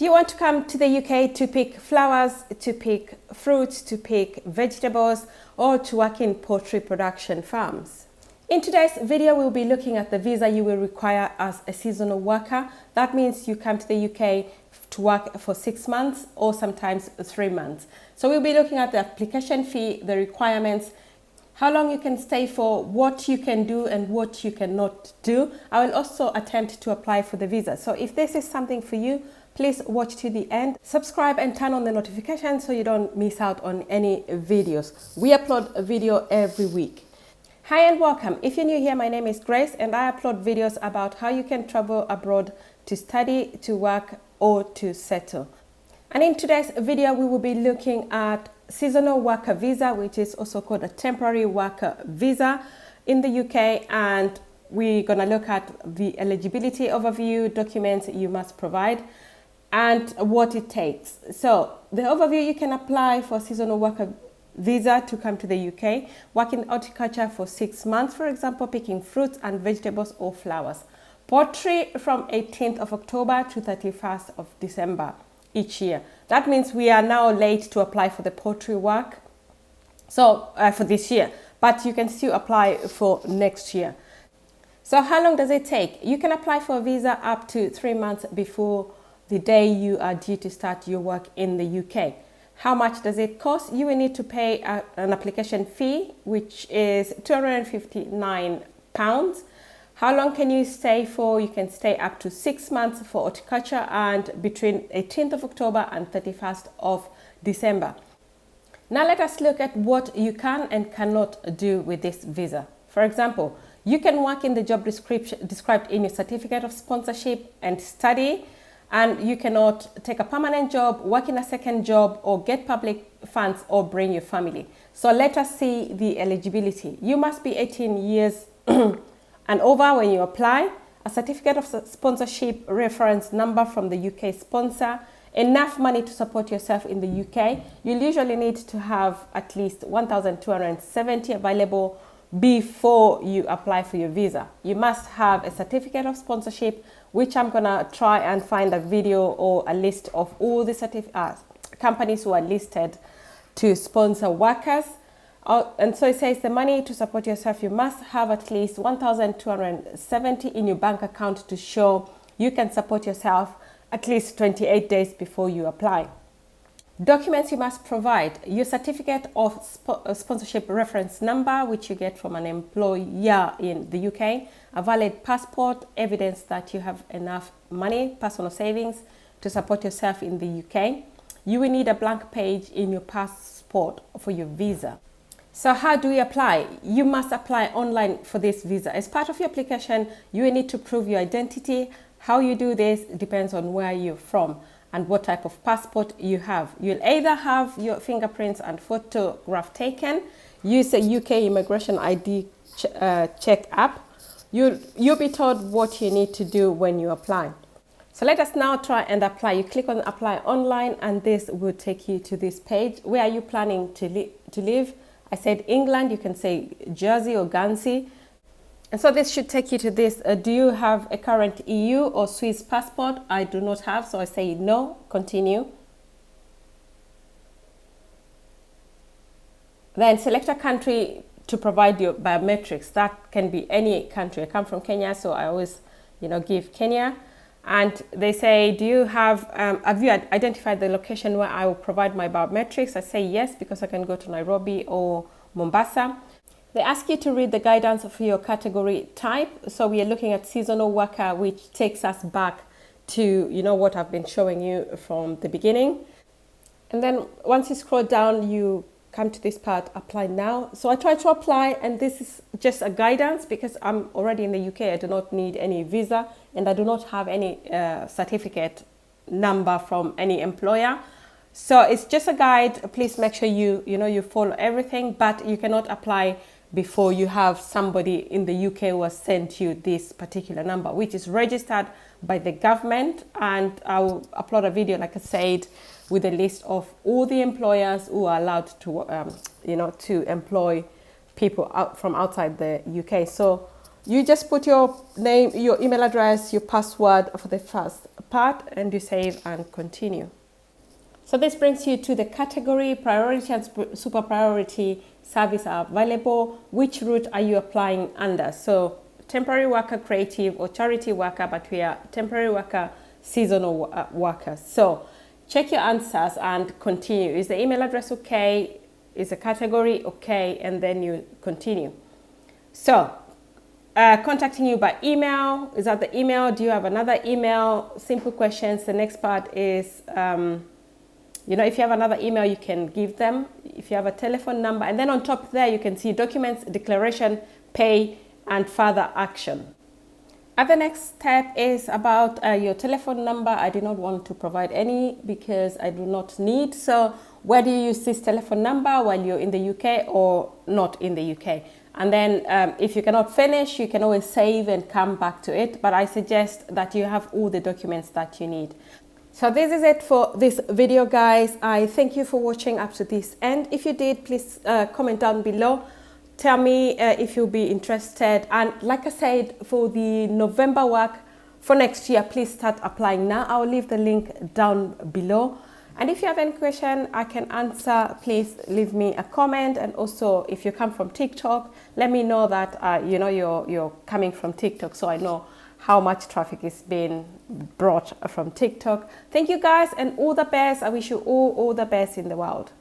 Do you want to come to the UK to pick flowers, to pick fruits, to pick vegetables, or to work in poultry production farms? In today's video, we'll be looking at the visa you will require as a seasonal worker. That means you come to the UK to work for 6 months or sometimes 3 months. So we'll be looking at the application fee, the requirements, how long you can stay for, what you can do and what you cannot do. I will also attempt to apply for the visa. So if this is something for you, please watch to the end. Subscribe and turn on the notifications so you don't miss out on any videos. We upload a video every week. Hi and welcome. If you're new here, my name is Grace and I upload videos about how you can travel abroad to study, to work or to settle. And in today's video, we will be looking at seasonal worker visa, which is also called a temporary worker visa in the UK. And we're gonna look at the eligibility overview, documents you must provide, and what it takes. So the overview: you can apply for seasonal worker visa to come to the UK, work in horticulture for 6 months, for example, picking fruits and vegetables or flowers. Poultry from 18th of October to 31st of December each year. That means we are now late to apply for the poultry work. So for this year, but you can still apply for next year. So how long does it take? You can apply for a visa up to 3 months before the day you are due to start your work in the UK. How much does it cost? You will need to pay an application fee, which is £259. How long can you stay for? You can stay up to 6 months for horticulture and between 18th of October and 31st of December. Now let us look at what you can and cannot do with this visa. For example, you can work in the job described in your certificate of sponsorship and study, and you cannot take a permanent job, work in a second job, or get public funds or bring your family. So let us see the eligibility. You must be 18 years and over when you apply, a certificate of sponsorship, reference number from the UK sponsor, enough money to support yourself in the UK. You'll usually need to have at least 1,270 available before you apply for your visa. You must have a certificate of sponsorship, which I'm gonna try and find a video or a list of all the companies who are listed to sponsor workers. And so it says the money to support yourself, you must have at least 1,270 in your bank account to show you can support yourself at least 28 days before you apply. Documents you must provide: your certificate of sponsorship reference number, which you get from an employer in the UK, a valid passport, evidence that you have enough money, personal savings, to support yourself in the UK. You will need a blank page in your passport for your visa. So how do we apply? You must apply online for this visa. As part of your application, you will need to prove your identity. How you do this depends on where you're from and what type of passport you have. You'll either have your fingerprints and photograph taken, use a UK immigration ID check app. You'll be told what you need to do when you apply. So let us now try and apply. You click on apply online and this will take you to this page. Where are you planning to live? I said England, you can say Jersey or Guernsey. And so this should take you to this. Do you have a current EU or Swiss passport? I do not have, so I say no, continue. Then select a country to provide your biometrics. That can be any country. I come from Kenya, so I always, give Kenya. And they say, do you have you identified the location where I will provide my biometrics? I say yes, because I can go to Nairobi or Mombasa. They ask you to read the guidance for your category type. So we are looking at seasonal worker, which takes us back to, what I've been showing you from the beginning. And then once you scroll down, you come to this part, apply now. So I try to apply, and this is just a guidance because I'm already in the UK. I do not need any visa and I do not have any certificate number from any employer. So it's just a guide. Please make sure you follow everything, but you cannot apply before you have somebody in the UK who has sent you this particular number, which is registered by the government. And I'll upload a video, like I said, with a list of all the employers who are allowed to, to employ people from outside the UK. So you just put your name, your email address, your password for the first part, and you save and continue. So this brings you to the category priority and super priority service are available. Which route are you applying under? So temporary worker, creative, or charity worker, but we are temporary worker, seasonal workers. So check your answers and continue. Is the email address okay? Is the category okay? And then you continue. So contacting you by email. Is that the email? Do you have another email? Simple questions. The next part is, if you have another email, you can give them. If you have a telephone number, and then on top there, you can see documents, declaration, pay, and further action. And the next step is about your telephone number. I do not want to provide any because I do not need. So where do you use this telephone number while you're in the UK or not in the UK? And then if you cannot finish, you can always save and come back to it. But I suggest that you have all the documents that you need. So this is it for this video, guys. I thank you for watching up to this end. If you did, please comment down below. Tell me if you'll be interested. And like I said, for the November work for next year, please start applying now. I'll leave the link down below. And if you have any question I can answer, please leave me a comment. And also, if you come from TikTok, let me know that you're coming from TikTok, so I know how much traffic is being brought from TikTok. Thank you, guys, and all the best. I wish you all the best in the world.